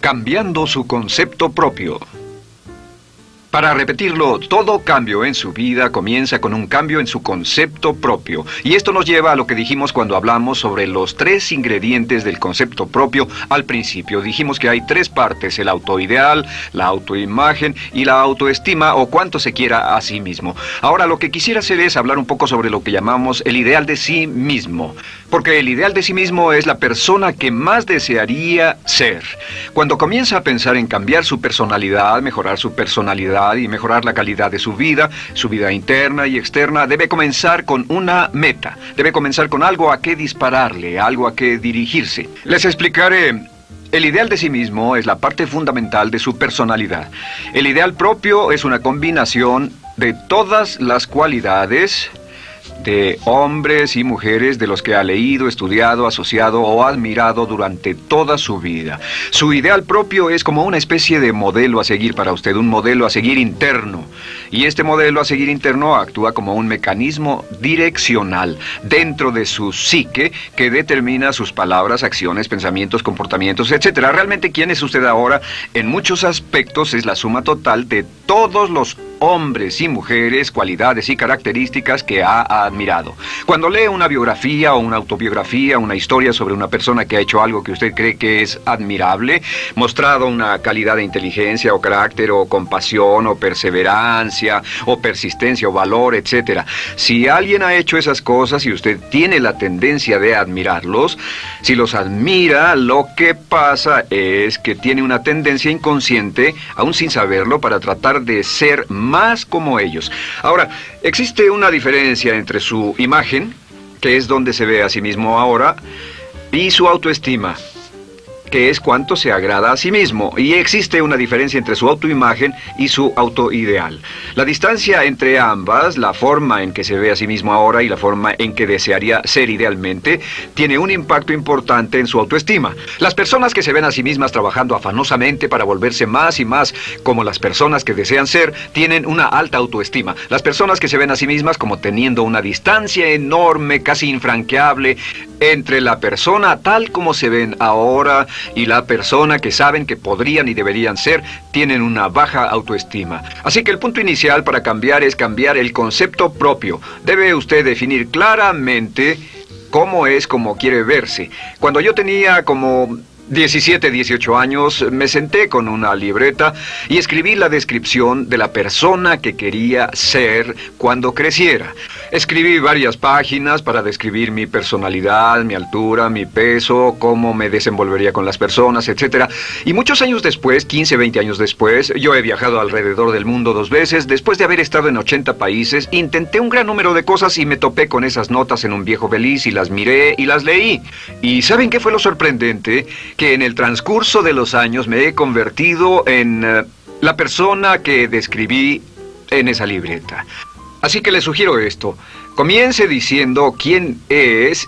Cambiando su concepto propio. Para repetirlo, todo cambio en su vida comienza con un cambio en su concepto propio. Y esto nos lleva a lo que dijimos cuando hablamos sobre los 3 ingredientes del concepto propio al principio. Dijimos que hay 3 partes: el autoideal, la autoimagen y la autoestima, o cuanto se quiera a sí mismo. Ahora, lo que quisiera hacer es hablar un poco sobre lo que llamamos el ideal de sí mismo. Porque el ideal de sí mismo es la persona que más desearía ser. Cuando comienza a pensar en cambiar su personalidad, mejorar su personalidad y mejorar la calidad de su vida interna y externa, debe comenzar con una meta. Debe comenzar con algo a qué dispararle, algo a qué dirigirse. Les explicaré. El ideal de sí mismo es la parte fundamental de su personalidad. El ideal propio es una combinación de todas las cualidades de hombres y mujeres de los que ha leído, estudiado, asociado o admirado durante toda su vida. Su ideal propio es como una especie de modelo a seguir para usted, un modelo a seguir interno. Y este modelo a seguir interno actúa como un mecanismo direccional dentro de su psique que determina sus palabras, acciones, pensamientos, comportamientos, etc. Realmente, ¿quién es usted ahora? En muchos aspectos es la suma total de todos los hombres y mujeres, cualidades y características que ha admirado. Cuando lee una biografía o una autobiografía, una historia sobre una persona que ha hecho algo que usted cree que es admirable, mostrado una calidad de inteligencia o carácter o compasión o perseverancia o persistencia o valor, etc. Si alguien ha hecho esas cosas y usted tiene la tendencia de admirarlos, si los admira, lo que pasa es que tiene una tendencia inconsciente, aún sin saberlo, para tratar de ser más como ellos. Ahora, existe una diferencia entre su imagen, que es donde se ve a sí mismo ahora, y su autoestima, que es cuánto se agrada a sí mismo. Y existe una diferencia entre su autoimagen y su autoideal. La distancia entre ambas, la forma en que se ve a sí mismo ahora y la forma en que desearía ser idealmente, tiene un impacto importante en su autoestima. Las personas que se ven a sí mismas trabajando afanosamente para volverse más y más como las personas que desean ser, tienen una alta autoestima. Las personas que se ven a sí mismas como teniendo una distancia enorme, casi infranqueable, entre la persona tal como se ven ahora y la persona que saben que podrían y deberían ser, tienen una baja autoestima. Así que el punto inicial para cambiar es cambiar el concepto propio. Debe usted definir claramente cómo es como quiere verse. Cuando yo tenía como 17, 18 años, me senté con una libreta y escribí la descripción de la persona que quería ser cuando creciera. Escribí varias páginas para describir mi personalidad, mi altura, mi peso, cómo me desenvolvería con las personas, etc. Y muchos años después, 15, 20 años después, yo he viajado alrededor del mundo 2 veces. Después de haber estado en 80 países, intenté un gran número de cosas y me topé con esas notas en un viejo beliz y las miré y las leí. ¿Y saben qué fue lo sorprendente? Que en el transcurso de los años me he convertido en la persona que describí en esa libreta. Así que le sugiero esto: comience diciendo quién es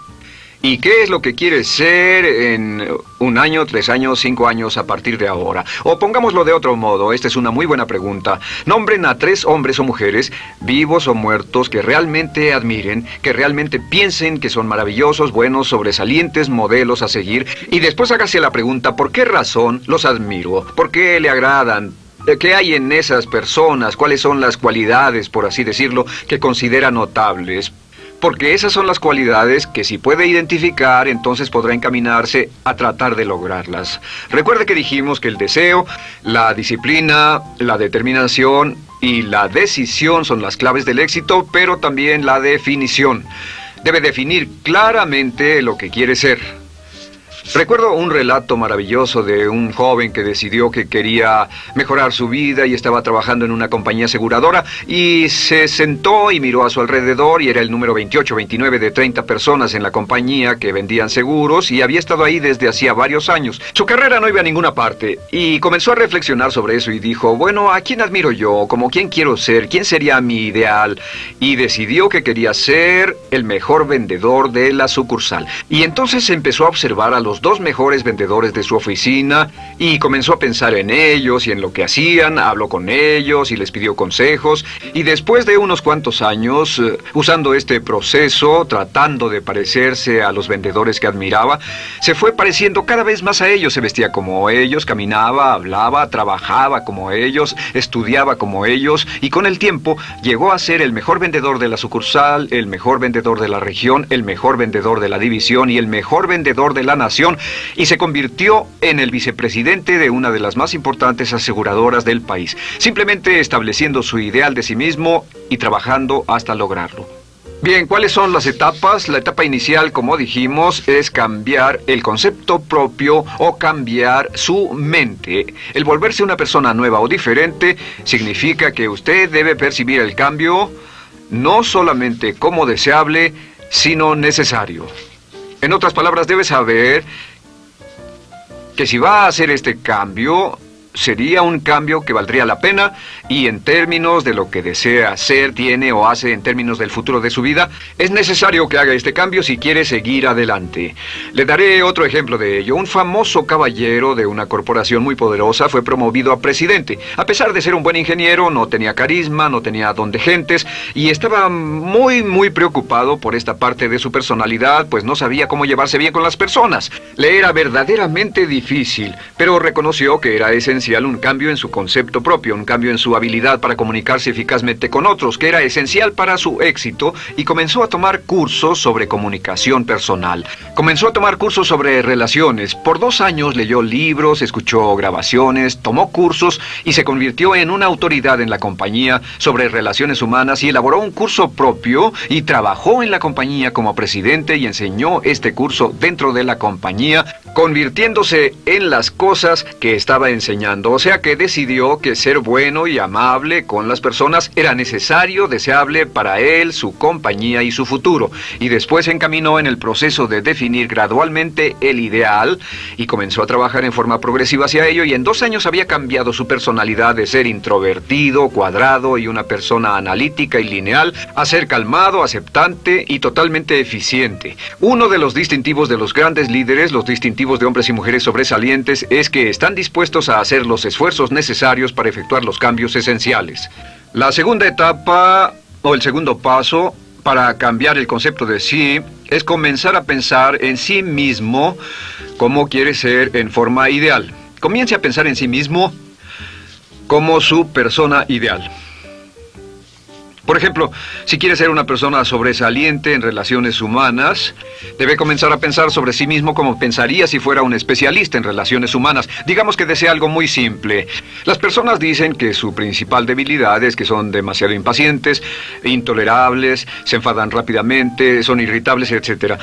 y qué es lo que quiere ser en 1 año, 3 años, 5 años a partir de ahora. O pongámoslo de otro modo, esta es una muy buena pregunta. Nombren a 3 hombres o mujeres, vivos o muertos, que realmente admiren, que realmente piensen que son maravillosos, buenos, sobresalientes, modelos a seguir. Y después hágase la pregunta: ¿por qué razón los admiro? ¿Por qué le agradan? ¿Qué hay en esas personas? ¿Cuáles son las cualidades, por así decirlo, que considera notables? Porque esas son las cualidades que, si puede identificar, entonces podrá encaminarse a tratar de lograrlas. Recuerde que dijimos que el deseo, la disciplina, la determinación y la decisión son las claves del éxito, pero también la definición. Debe definir claramente lo que quiere ser. Recuerdo un relato maravilloso de un joven que decidió que quería mejorar su vida y estaba trabajando en una compañía aseguradora y se sentó y miró a su alrededor y era el número 28, 29 de 30 personas en la compañía que vendían seguros y había estado ahí desde hacía varios años. Su carrera no iba a ninguna parte y comenzó a reflexionar sobre eso y dijo: bueno, ¿a quién admiro yo? ¿Como quién quiero ser? ¿Quién sería mi ideal? Y decidió que quería ser el mejor vendedor de la sucursal. Y entonces empezó a observar a los los 2 mejores vendedores de su oficina y comenzó a pensar en ellos y en lo que hacían, habló con ellos y les pidió consejos. Y después de unos cuantos años, usando este proceso, tratando de parecerse a los vendedores que admiraba, se fue pareciendo cada vez más a ellos. Se vestía como ellos, caminaba, hablaba, trabajaba como ellos, estudiaba como ellos, y con el tiempo llegó a ser el mejor vendedor de la sucursal, el mejor vendedor de la región, el mejor vendedor de la división y el mejor vendedor de la nación, y se convirtió en el vicepresidente de una de las más importantes aseguradoras del país, simplemente estableciendo su ideal de sí mismo y trabajando hasta lograrlo. Bien, ¿cuáles son las etapas? La etapa inicial, como dijimos, es cambiar el concepto propio o cambiar su mente. El volverse una persona nueva o diferente significa que usted debe percibir el cambio no solamente como deseable, sino necesario. En otras palabras, debe saber que si va a hacer este cambio, sería un cambio que valdría la pena, y en términos de lo que desea hacer, tiene o hace en términos del futuro de su vida, es necesario que haga este cambio si quiere seguir adelante. Le daré otro ejemplo de ello. Un famoso caballero de una corporación muy poderosa fue promovido a presidente. A pesar de ser un buen ingeniero, no tenía carisma, no tenía don de gentes, y estaba muy preocupado por esta parte de su personalidad, pues no sabía cómo llevarse bien con las personas. Le era verdaderamente difícil, pero reconoció que era esencial un cambio en su concepto propio, un cambio en su habilidad para comunicarse eficazmente con otros, que era esencial para su éxito, y comenzó a tomar cursos sobre comunicación personal. Comenzó a tomar cursos sobre relaciones. Por 2 años leyó libros, escuchó grabaciones, tomó cursos y se convirtió en una autoridad en la compañía sobre relaciones humanas, y elaboró un curso propio y trabajó en la compañía como presidente y enseñó este curso dentro de la compañía, convirtiéndose en las cosas que estaba enseñando. O sea que decidió que ser bueno y amable con las personas era necesario, deseable para él, su compañía y su futuro. Y después se encaminó en el proceso de definir gradualmente el ideal y comenzó a trabajar en forma progresiva hacia ello, y en 2 años había cambiado su personalidad de ser introvertido, cuadrado y una persona analítica y lineal a ser calmado, aceptante y totalmente eficiente. Uno de los distintivos de los grandes líderes, los distintivos de hombres y mujeres sobresalientes, es que están dispuestos a hacer los esfuerzos necesarios para efectuar los cambios esenciales. La segunda etapa, o el segundo paso, para cambiar el concepto de sí, es comenzar a pensar en sí mismo como quiere ser en forma ideal. Comience a pensar en sí mismo como su persona ideal. Por ejemplo, si quiere ser una persona sobresaliente en relaciones humanas, debe comenzar a pensar sobre sí mismo como pensaría si fuera un especialista en relaciones humanas. Digamos que desea algo muy simple. Las personas dicen que su principal debilidad es que son demasiado impacientes, intolerables, se enfadan rápidamente, son irritables, etc.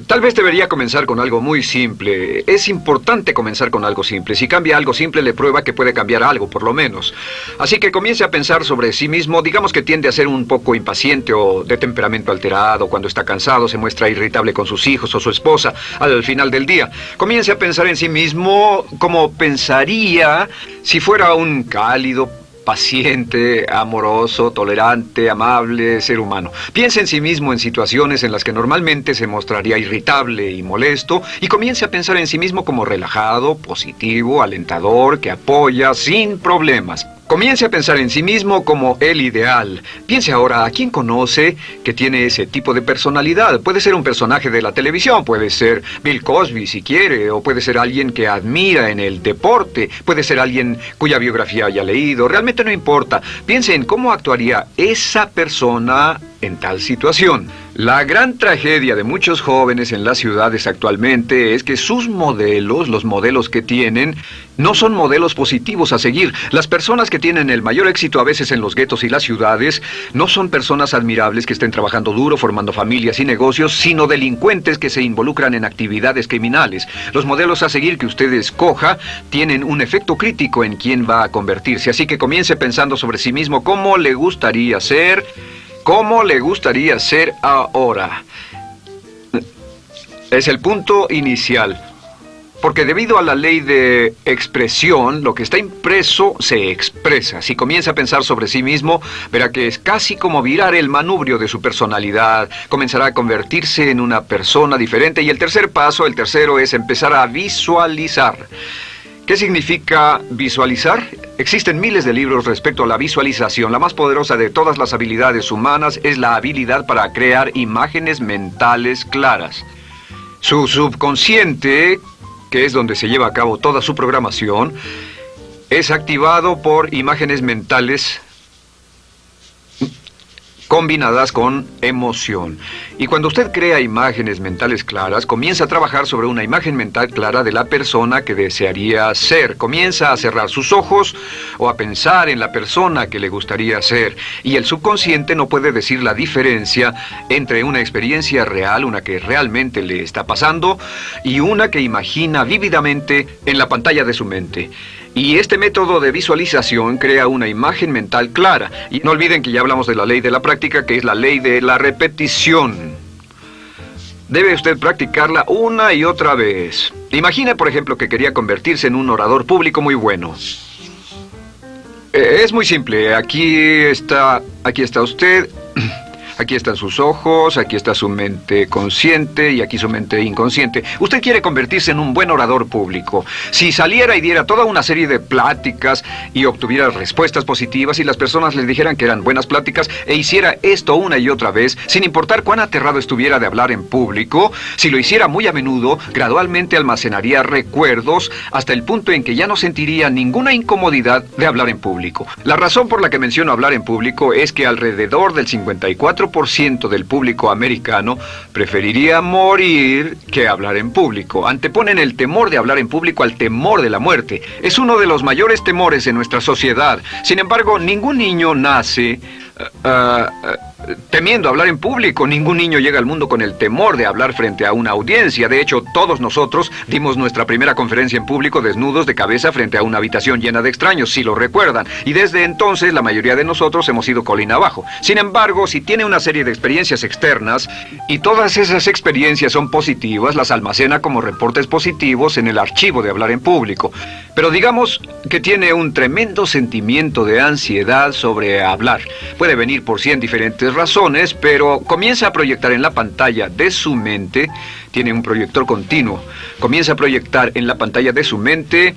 Tal vez debería comenzar con algo muy simple. Es importante comenzar con algo simple. Si cambia algo simple, le prueba que puede cambiar algo, por lo menos. Así que comience a pensar sobre sí mismo. Digamos que tiende a ser un poco impaciente o de temperamento alterado. Cuando está cansado, se muestra irritable con sus hijos o su esposa al final del día. Comience a pensar en sí mismo como pensaría si fuera un cálido, paciente, amoroso, tolerante, amable ser humano. Piense en sí mismo en situaciones en las que normalmente se mostraría irritable y molesto, y comience a pensar en sí mismo como relajado, positivo, alentador, que apoya sin problemas. Comience a pensar en sí mismo como el ideal. Piense ahora a quién conoce que tiene ese tipo de personalidad. Puede ser un personaje de la televisión, puede ser Bill Cosby si quiere, o puede ser alguien que admira en el deporte, puede ser alguien cuya biografía haya leído. Realmente no importa. Piense en cómo actuaría esa persona en tal situación. La gran tragedia de muchos jóvenes en las ciudades actualmente es que sus modelos, los modelos que tienen, no son modelos positivos a seguir. Las personas que tienen el mayor éxito a veces en los guetos y las ciudades no son personas admirables que estén trabajando duro, formando familias y negocios, sino delincuentes que se involucran en actividades criminales. Los modelos a seguir que usted escoja tienen un efecto crítico en quién va a convertirse. Así que comience pensando sobre sí mismo cómo le gustaría ser. ¿Cómo le gustaría ser ahora? Es el punto inicial. Porque debido a la ley de expresión, lo que está impreso se expresa. Si comienza a pensar sobre sí mismo, verá que es casi como virar el manubrio de su personalidad. Comenzará a convertirse en una persona diferente. Y el tercer paso, el tercero, es empezar a visualizar. ¿Qué significa visualizar? Existen miles de libros respecto a la visualización. La más poderosa de todas las habilidades humanas es la habilidad para crear imágenes mentales claras. Su subconsciente, que es donde se lleva a cabo toda su programación, es activado por imágenes mentales combinadas con emoción. Y cuando usted crea imágenes mentales claras, comienza a trabajar sobre una imagen mental clara de la persona que desearía ser. Comienza a cerrar sus ojos o a pensar en la persona que le gustaría ser. Y el subconsciente no puede decir la diferencia entre una experiencia real, una que realmente le está pasando, y una que imagina vívidamente en la pantalla de su mente. Y este método de visualización crea una imagen mental clara. Y no olviden que ya hablamos de la ley de la práctica, que es la ley de la repetición. Debe usted practicarla una y otra vez. Imagine, por ejemplo, que quería convertirse en un orador público muy bueno. Es muy simple. Aquí está usted. Aquí están sus ojos, aquí está su mente consciente y aquí su mente inconsciente. Usted quiere convertirse en un buen orador público. Si saliera y diera toda una serie de pláticas y obtuviera respuestas positivas y las personas le dijeran que eran buenas pláticas e hiciera esto una y otra vez, sin importar cuán aterrado estuviera de hablar en público, si lo hiciera muy a menudo, gradualmente almacenaría recuerdos hasta el punto en que ya no sentiría ninguna incomodidad de hablar en público. La razón por la que menciono hablar en público es que alrededor del 54% del público americano preferiría morir que hablar en público. Anteponen el temor de hablar en público al temor de la muerte. Es uno de los mayores temores en nuestra sociedad. Sin embargo, ningún niño nace temiendo hablar en público. Ningún niño llega al mundo con el temor de hablar frente a una audiencia. De hecho, todos nosotros dimos nuestra primera conferencia en público desnudos de cabeza frente a una habitación llena de extraños, si lo recuerdan. Y desde entonces la mayoría de nosotros hemos ido colina abajo. Sin embargo, si tiene una serie de experiencias externas y todas esas experiencias son positivas, las almacena como reportes positivos en el archivo de hablar en público. Pero digamos que tiene un tremendo sentimiento de ansiedad sobre hablar. Puede venir por 100 diferentes razones, pero comienza a proyectar en la pantalla de su mente, tiene un proyector continuo, comienza a proyectar en la pantalla de su mente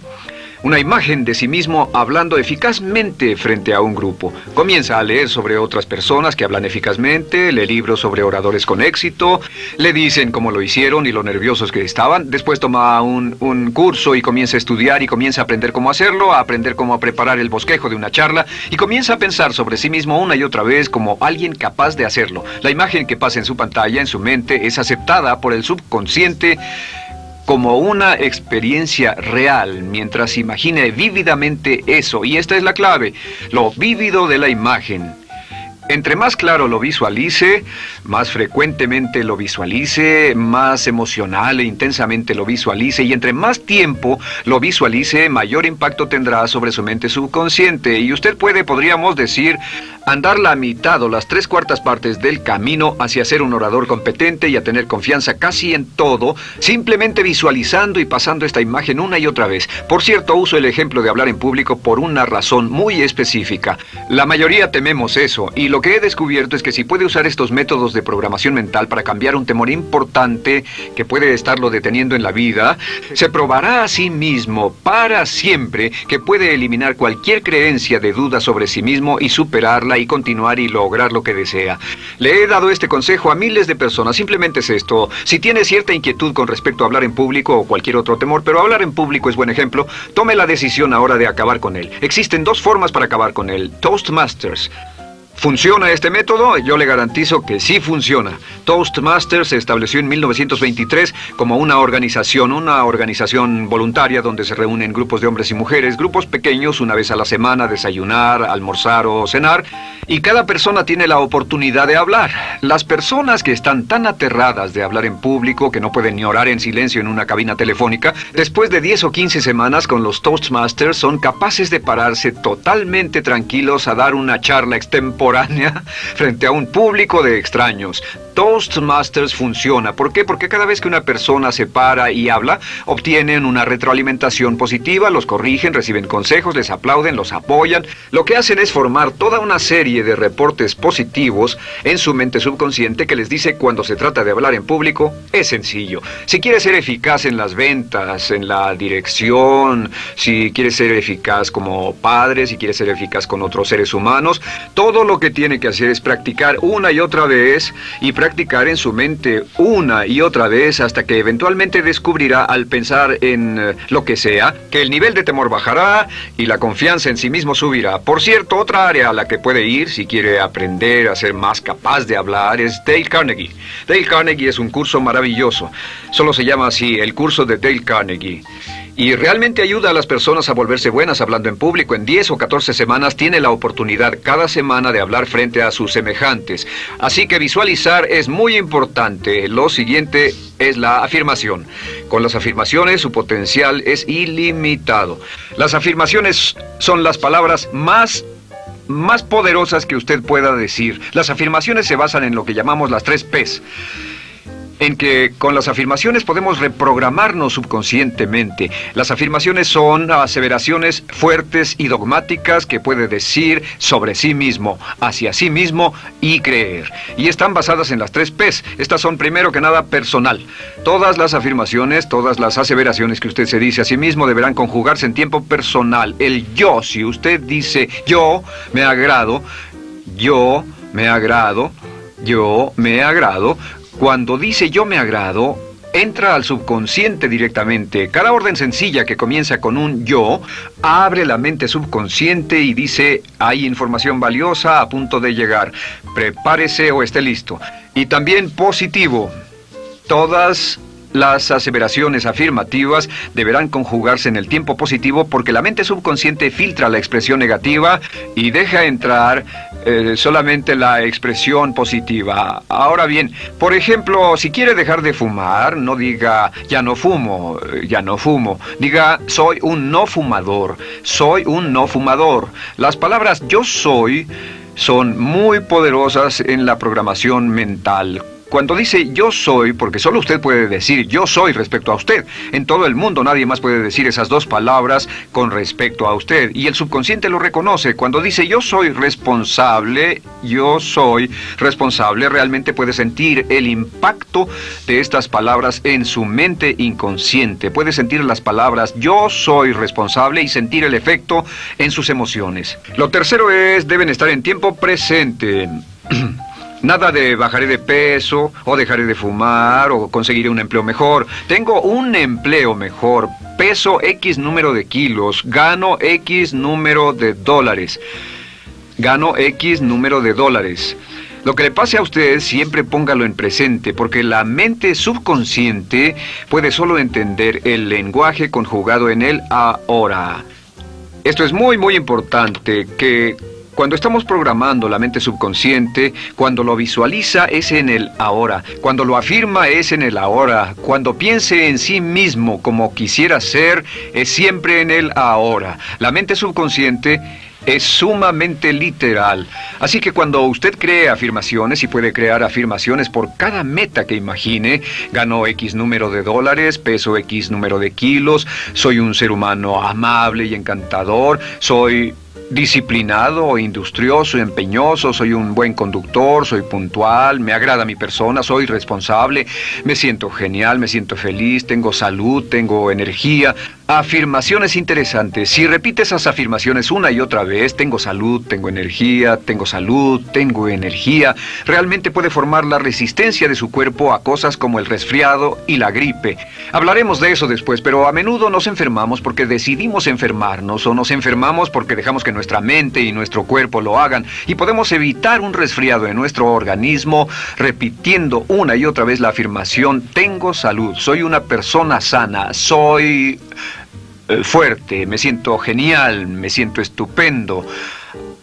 una imagen de sí mismo hablando eficazmente frente a un grupo. Comienza a leer sobre otras personas que hablan eficazmente, lee libros sobre oradores con éxito, le dicen cómo lo hicieron y lo nerviosos que estaban. Después toma un curso y comienza a estudiar y comienza a aprender cómo hacerlo, a aprender cómo preparar el bosquejo de una charla y comienza a pensar sobre sí mismo una y otra vez como alguien capaz de hacerlo. La imagen que pasa en su pantalla, en su mente, es aceptada por el subconsciente como una experiencia real, mientras imagine vívidamente eso. Y esta es la clave, lo vívido de la imagen. Entre más claro lo visualice, más frecuentemente lo visualice, más emocional e intensamente lo visualice, y entre más tiempo lo visualice, mayor impacto tendrá sobre su mente subconsciente. Y usted podríamos decir, andar la mitad o las 3/4 partes del camino hacia ser un orador competente y a tener confianza casi en todo, simplemente visualizando y pasando esta imagen una y otra vez. Por cierto, uso el ejemplo de hablar en público por una razón muy específica. La mayoría tememos eso, y lo que he descubierto es que si puede usar estos métodos de programación mental para cambiar un temor importante que puede estarlo deteniendo en la vida, se probará a sí mismo para siempre que puede eliminar cualquier creencia de duda sobre sí mismo y superarla y continuar y lograr lo que desea. Le he dado este consejo a miles de personas. Simplemente es esto: si tiene cierta inquietud con respecto a hablar en público o cualquier otro temor, pero hablar en público es buen ejemplo, tome la decisión ahora de acabar con él. Existen 2 formas para acabar con él. Toastmasters. ¿Funciona este método? Yo le garantizo que sí funciona. Toastmasters se estableció en 1923 como una organización voluntaria donde se reúnen grupos de hombres y mujeres, grupos pequeños, una vez a la semana, a desayunar, almorzar o cenar, y cada persona tiene la oportunidad de hablar. Las personas que están tan aterradas de hablar en público que no pueden ni orar en silencio en una cabina telefónica, después de 10 o 15 semanas con los Toastmasters son capaces de pararse totalmente tranquilos a dar una charla extemporánea frente a un público de extraños. Toastmasters funciona. ¿Por qué? Porque cada vez que una persona se para y habla, obtienen una retroalimentación positiva, los corrigen, reciben consejos, les aplauden, los apoyan. Lo que hacen es formar toda una serie de reportes positivos en su mente subconsciente que les dice cuando se trata de hablar en público, es sencillo. Si quieres ser eficaz en las ventas, en la dirección, si quieres ser eficaz como padre, si quieres ser eficaz con otros seres humanos, todo lo que tiene que hacer es practicar una y otra vez y practicar en su mente una y otra vez hasta que eventualmente descubrirá al pensar en lo que sea, que el nivel de temor bajará y la confianza en sí mismo subirá. Por cierto, otra área a la que puede ir si quiere aprender a ser más capaz de hablar es Dale Carnegie. Dale Carnegie es un curso maravilloso. Solo se llama así, el curso de Dale Carnegie. Y realmente ayuda a las personas a volverse buenas hablando en público. En 10 o 14 semanas tiene la oportunidad cada semana de hablar frente a sus semejantes. Así que visualizar es muy importante. Lo siguiente es la afirmación. Con las afirmaciones su potencial es ilimitado. Las afirmaciones son las palabras más poderosas que usted pueda decir. Las afirmaciones se basan en lo que llamamos las 3 Ps. En que con las afirmaciones podemos reprogramarnos subconscientemente. Las afirmaciones son aseveraciones fuertes y dogmáticas que puede decir sobre sí mismo, hacia sí mismo y creer. Y están basadas en las 3 Ps. Estas son primero que nada personal. Todas las afirmaciones, todas las aseveraciones que usted se dice a sí mismo deberán conjugarse en tiempo personal. El yo, si usted dice yo me agrado, yo me agrado, yo me agrado. Cuando dice yo me agrado, entra al subconsciente directamente. Cada orden sencilla que comienza con un yo, abre la mente subconsciente y dice, hay información valiosa a punto de llegar. Prepárese o esté listo. Y también positivo. Todas las aseveraciones afirmativas deberán conjugarse en el tiempo positivo porque la mente subconsciente filtra la expresión negativa y deja entrar solamente la expresión positiva. Ahora bien, por ejemplo, si quiere dejar de fumar, no diga ya no fumo, ya no fumo. Diga soy un no fumador, soy un no fumador. Las palabras yo soy son muy poderosas en la programación mental. Cuando dice yo soy, porque solo usted puede decir yo soy respecto a usted. En todo el mundo nadie más puede decir esas 2 palabras con respecto a usted. Y el subconsciente lo reconoce. Cuando dice yo soy responsable, realmente puede sentir el impacto de estas palabras en su mente inconsciente. Puede sentir las palabras yo soy responsable y sentir el efecto en sus emociones. Lo tercero es, deben estar en tiempo presente. Nada de bajaré de peso, o dejaré de fumar, o conseguiré un empleo mejor. Tengo un empleo mejor, peso X número de kilos, gano X número de dólares. Gano X número de dólares. Lo que le pase a usted, siempre póngalo en presente, porque la mente subconsciente puede solo entender el lenguaje conjugado en el ahora. Esto es muy, muy importante, que cuando estamos programando la mente subconsciente, cuando lo visualiza es en el ahora, cuando lo afirma es en el ahora, cuando piense en sí mismo como quisiera ser, es siempre en el ahora. La mente subconsciente es sumamente literal. Así que cuando usted cree afirmaciones, y puede crear afirmaciones por cada meta que imagine, gano X número de dólares, peso X número de kilos, soy un ser humano amable y encantador, soy disciplinado, industrioso, empeñoso, soy un buen conductor, soy puntual, me agrada mi persona, soy responsable, me siento genial, me siento feliz, tengo salud, tengo energía. Afirmaciones interesantes. Si repite esas afirmaciones una y otra vez, tengo salud, tengo energía, tengo salud, tengo energía, realmente puede formar la resistencia de su cuerpo a cosas como el resfriado y la gripe. Hablaremos de eso después, pero a menudo nos enfermamos porque decidimos enfermarnos, o nos enfermamos porque dejamos que nuestra mente y nuestro cuerpo lo hagan, y podemos evitar un resfriado en nuestro organismo repitiendo una y otra vez la afirmación tengo salud, soy una persona sana, soy fuerte, me siento genial, me siento estupendo.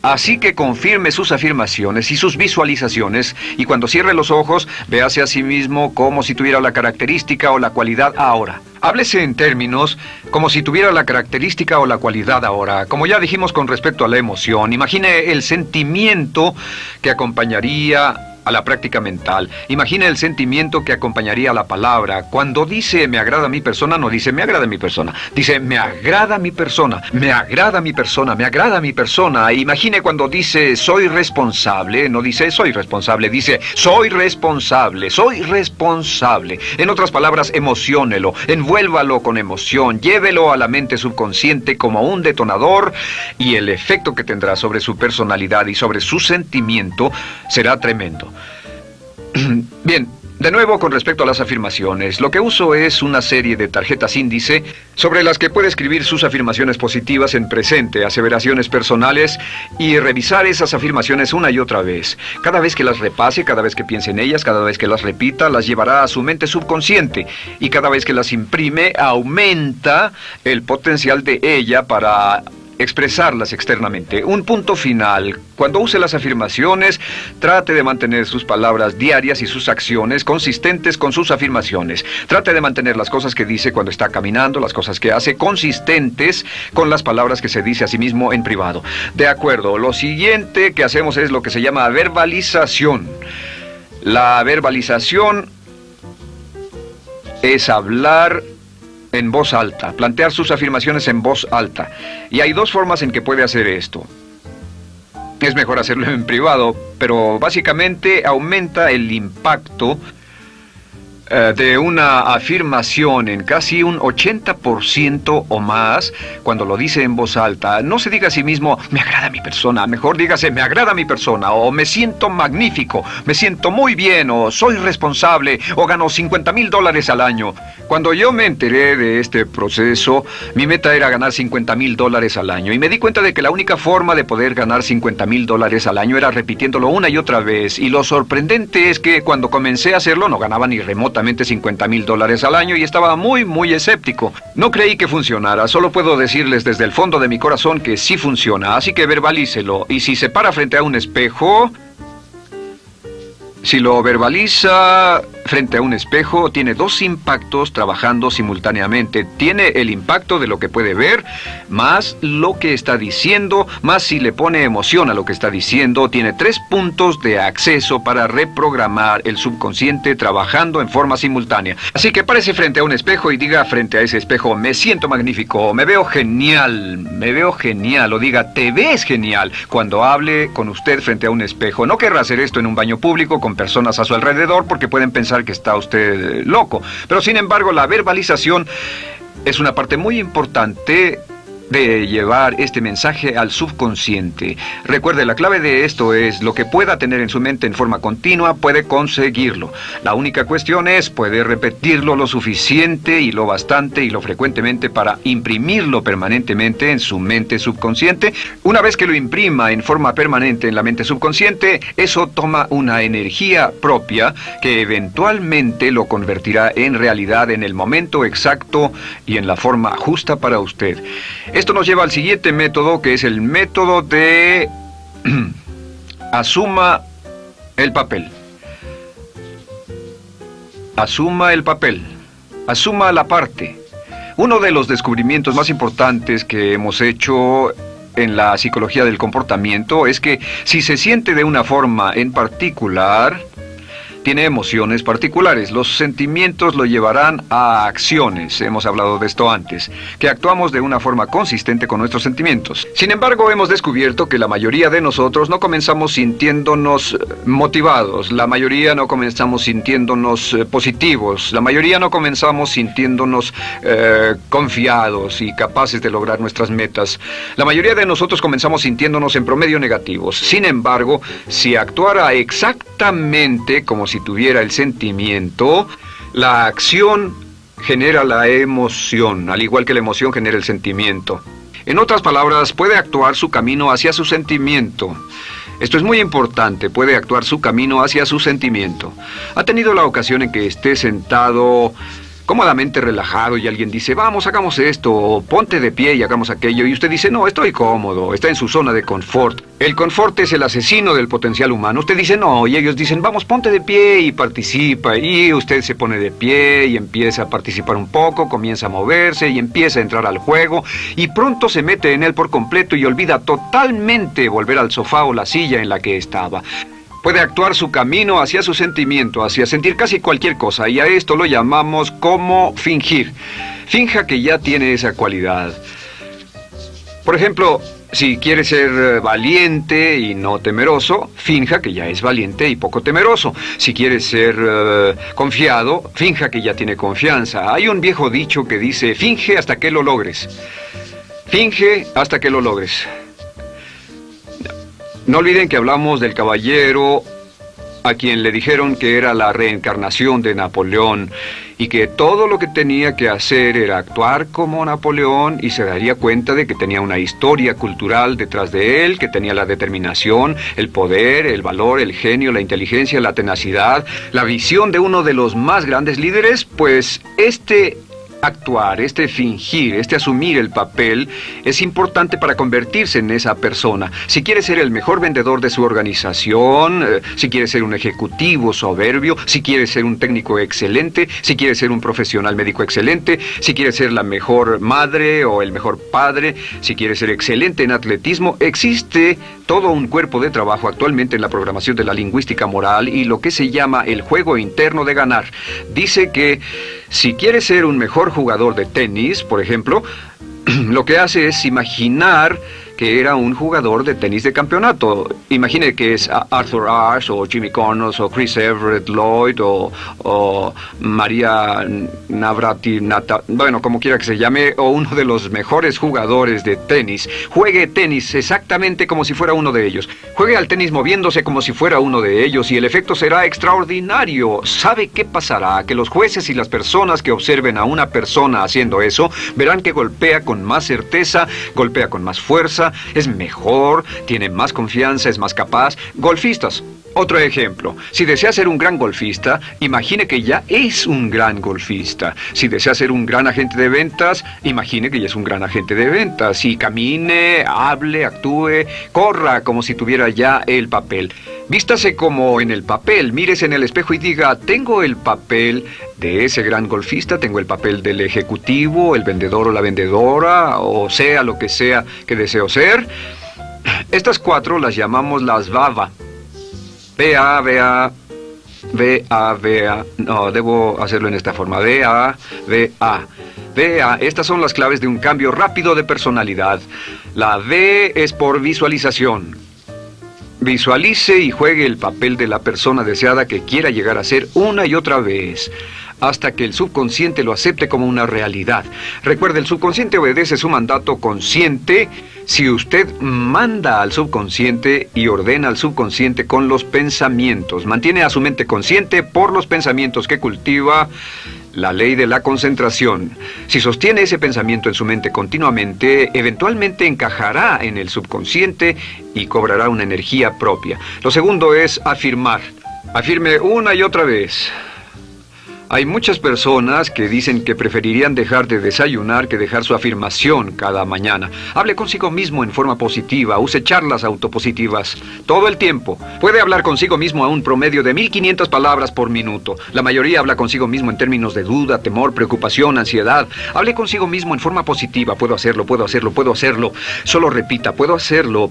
Así que confirme sus afirmaciones y sus visualizaciones, y cuando cierre los ojos, véase a sí mismo como si tuviera la característica o la cualidad ahora. Háblese en términos como si tuviera la característica o la cualidad ahora. Como ya dijimos con respecto a la emoción, imagine el sentimiento que acompañaría a la práctica mental. Imagina el sentimiento que acompañaría a la palabra. Cuando dice me agrada mi persona, no dice me agrada mi persona. Dice me agrada mi persona, me agrada mi persona, me agrada mi persona. Imagine cuando dice soy responsable, no dice soy responsable, dice soy responsable, soy responsable. En otras palabras, emociónelo, envuélvalo con emoción, llévelo a la mente subconsciente como un detonador y el efecto que tendrá sobre su personalidad y sobre su sentimiento será tremendo. Bien, de nuevo con respecto a las afirmaciones, lo que uso es una serie de tarjetas índice sobre las que puede escribir sus afirmaciones positivas en presente, aseveraciones personales y revisar esas afirmaciones una y otra vez. Cada vez que las repase, cada vez que piense en ellas, cada vez que las repita, las llevará a su mente subconsciente y cada vez que las imprime, aumenta el potencial de ella para expresarlas externamente. Un punto final. Cuando use las afirmaciones, trate de mantener sus palabras diarias y sus acciones consistentes con sus afirmaciones. Trate de mantener las cosas que dice cuando está caminando, las cosas que hace, consistentes con las palabras que se dice a sí mismo en privado. De acuerdo, lo siguiente que hacemos es lo que se llama verbalización. La verbalización es hablar en voz alta, plantear sus afirmaciones en voz alta. Y hay dos formas en que puede hacer esto. Es mejor hacerlo en privado, pero básicamente aumenta el impacto de una afirmación en casi un 80% o más cuando lo dice en voz alta. No se diga a sí mismo, me agrada mi persona, mejor dígase, me agrada mi persona, o me siento magnífico, me siento muy bien, o soy responsable, o gano $50,000 al año. Cuando yo me enteré de este proceso, mi meta era ganar $50,000 al año, y me di cuenta de que la única forma de poder ganar $50,000 al año era repitiéndolo una y otra vez, y lo sorprendente es que cuando comencé a hacerlo no ganaba ni remotamente $50,000 al año y estaba muy escéptico. No creí que funcionara, solo puedo decirles desde el fondo de mi corazón que sí funciona, así que verbalícelo. Y si se para frente a un espejo, si lo verbaliza frente a un espejo, tiene dos impactos trabajando simultáneamente. Tiene el impacto de lo que puede ver, más lo que está diciendo, más si le pone emoción a lo que está diciendo. Tiene 3 puntos de acceso para reprogramar el subconsciente trabajando en forma simultánea. Así que párese frente a un espejo y diga frente a ese espejo, me siento magnífico, me veo genial, o diga, te ves genial. Cuando hable con usted frente a un espejo, no querrá hacer esto en un baño público con personas a su alrededor porque pueden pensar que está usted loco. Pero sin embargo, la verbalización es una parte muy importante de llevar este mensaje al subconsciente. Recuerde, la clave de esto es lo que pueda tener en su mente en forma continua, puede conseguirlo. La única cuestión es, puede repetirlo lo suficiente y lo bastante y lo frecuentemente para imprimirlo permanentemente en su mente subconsciente. Una vez que lo imprima en forma permanente en la mente subconsciente, eso toma una energía propia que eventualmente lo convertirá en realidad en el momento exacto y en la forma justa para usted. Esto nos lleva al siguiente método, que es el método de asuma el papel. Asuma el papel. Asuma la parte. Uno de los descubrimientos más importantes que hemos hecho en la psicología del comportamiento es que si se siente de una forma en particular, tiene emociones particulares. Los sentimientos lo llevarán a acciones, hemos hablado de esto antes, que actuamos de una forma consistente con nuestros sentimientos. Sin embargo, hemos descubierto que la mayoría de nosotros no comenzamos sintiéndonos motivados, la mayoría no comenzamos sintiéndonos positivos, la mayoría no comenzamos sintiéndonos confiados y capaces de lograr nuestras metas. La mayoría de nosotros comenzamos sintiéndonos en promedio negativos. Sin embargo, si actuara exactamente como si tuviera el sentimiento, la acción genera la emoción, al igual que la emoción genera el sentimiento. En otras palabras, puede actuar su camino hacia su sentimiento. Esto es muy importante, puede actuar su camino hacia su sentimiento. ¿Ha tenido la ocasión en que esté sentado cómodamente relajado y alguien dice, vamos, hagamos esto, o ponte de pie y hagamos aquello, y usted dice, no, estoy cómodo, está en su zona de confort? El confort es el asesino del potencial humano. Usted dice, no, y ellos dicen, vamos, ponte de pie y participa, y usted se pone de pie y empieza a participar un poco, comienza a moverse y empieza a entrar al juego, y pronto se mete en él por completo y olvida totalmente volver al sofá o la silla en la que estaba. Puede actuar su camino hacia su sentimiento, hacia sentir casi cualquier cosa, y a esto lo llamamos como fingir. Finja que ya tiene esa cualidad. Por ejemplo, si quiere ser valiente y no temeroso, finja que ya es valiente y poco temeroso. Si quiere ser confiado, finja que ya tiene confianza. Hay un viejo dicho que dice, finge hasta que lo logres. Finge hasta que lo logres. No olviden que hablamos del caballero a quien le dijeron que era la reencarnación de Napoleón y que todo lo que tenía que hacer era actuar como Napoleón y se daría cuenta de que tenía una historia cultural detrás de él, que tenía la determinación, el poder, el valor, el genio, la inteligencia, la tenacidad, la visión de uno de los más grandes líderes. Pues actuar, fingir, asumir el papel es importante para convertirse en esa persona. Si quiere ser el mejor vendedor de su organización, si quiere ser un ejecutivo soberbio, si quiere ser un técnico excelente, si quiere ser un profesional médico excelente, si quiere ser la mejor madre o el mejor padre, si quiere ser excelente en atletismo, existe todo un cuerpo de trabajo actualmente en la programación de la lingüística moral y lo que se llama el juego interno de ganar. Dice que si quiere ser un mejor jugador de tenis, por ejemplo, lo que hace es imaginar que era un jugador de tenis de campeonato. Imagine que es Arthur Ashe, o Jimmy Connors, o Chris Everett Lloyd, o María Navratilova, bueno, como quiera que se llame, o uno de los mejores jugadores de tenis. Juegue tenis exactamente como si fuera uno de ellos. Juegue al tenis moviéndose como si fuera uno de ellos y el efecto será extraordinario. ¿Sabe qué pasará? Que los jueces y las personas que observen a una persona haciendo eso verán que golpea con más certeza, golpea con más fuerza, es mejor, tiene más confianza, es más capaz. Golfistas. Otro ejemplo, si desea ser un gran golfista, imagine que ya es un gran golfista. Si desea ser un gran agente de ventas, imagine que ya es un gran agente de ventas. Y camine, hable, actúe, corra como si tuviera ya el papel. Vístase como en el papel, mírese en el espejo y diga, tengo el papel de ese gran golfista, tengo el papel del ejecutivo, el vendedor o la vendedora, o sea lo que sea que deseo ser. Estas 4 las llamamos las VAVA. V-A. No, debo hacerlo en esta forma. V-A. Estas son las claves de un cambio rápido de personalidad. La V es por visualización. Visualice y juegue el papel de la persona deseada que quiera llegar a ser una y otra vez, hasta que el subconsciente lo acepte como una realidad. Recuerde, el subconsciente obedece su mandato consciente si usted manda al subconsciente y ordena al subconsciente con los pensamientos. Mantiene a su mente consciente por los pensamientos que cultiva. La ley de la concentración. Si sostiene ese pensamiento en su mente continuamente, eventualmente encajará en el subconsciente y cobrará una energía propia. Lo segundo es afirmar. Afirme una y otra vez. Hay muchas personas que dicen que preferirían dejar de desayunar que dejar su afirmación cada mañana. Hable consigo mismo en forma positiva, use charlas autopositivas todo el tiempo. Puede hablar consigo mismo a un promedio de 1500 palabras por minuto. La mayoría habla consigo mismo en términos de duda, temor, preocupación, ansiedad. Hable consigo mismo en forma positiva. Puedo hacerlo, puedo hacerlo, puedo hacerlo. Solo repita, puedo hacerlo,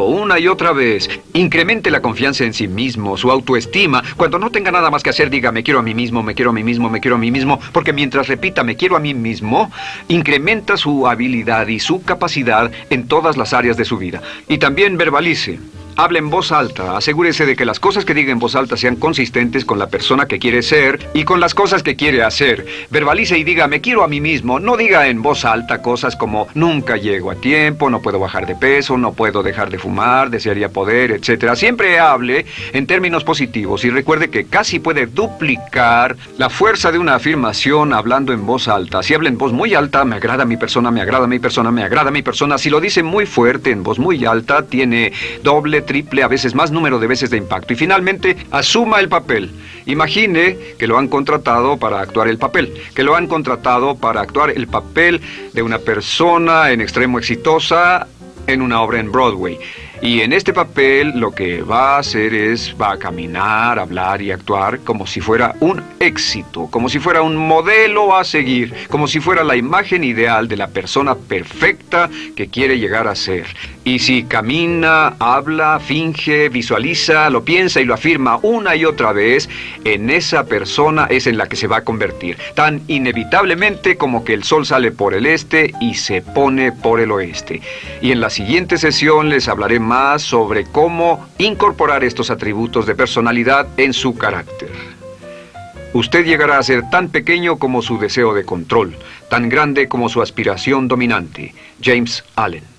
una y otra vez. Incremente la confianza en sí mismo, su autoestima. Cuando no tenga nada más que hacer, diga, me quiero a mí mismo, me quiero a mí mismo, me quiero a mí mismo, porque mientras repita me quiero a mí mismo, incrementa su habilidad y su capacidad en todas las áreas de su vida. Y también verbalice. Hable en voz alta, asegúrese de que las cosas que diga en voz alta sean consistentes con la persona que quiere ser y con las cosas que quiere hacer. Verbalice y diga, me quiero a mí mismo. No diga en voz alta cosas como, nunca llego a tiempo, no puedo bajar de peso, no puedo dejar de fumar, desearía poder, etc. Siempre hable en términos positivos y recuerde que casi puede duplicar la fuerza de una afirmación hablando en voz alta. Si habla en voz muy alta, me agrada mi persona, me agrada mi persona, me agrada mi persona. Si lo dice muy fuerte, en voz muy alta, tiene doble, triple, a veces más número de veces de impacto. Y finalmente, asuma el papel. Imagine que lo han contratado para actuar el papel, que lo han contratado para actuar el papel de una persona en extremo exitosa en una obra en Broadway. Y en este papel lo que va a hacer es, va a caminar, hablar y actuar como si fuera un éxito, como si fuera un modelo a seguir, como si fuera la imagen ideal de la persona perfecta que quiere llegar a ser. Y si camina, habla, finge, visualiza, lo piensa y lo afirma una y otra vez, en esa persona es en la que se va a convertir, tan inevitablemente como que el sol sale por el este y se pone por el oeste. Y en la siguiente sesión les hablaré más sobre cómo incorporar estos atributos de personalidad en su carácter. Usted llegará a ser tan pequeño como su deseo de control, tan grande como su aspiración dominante. James Allen.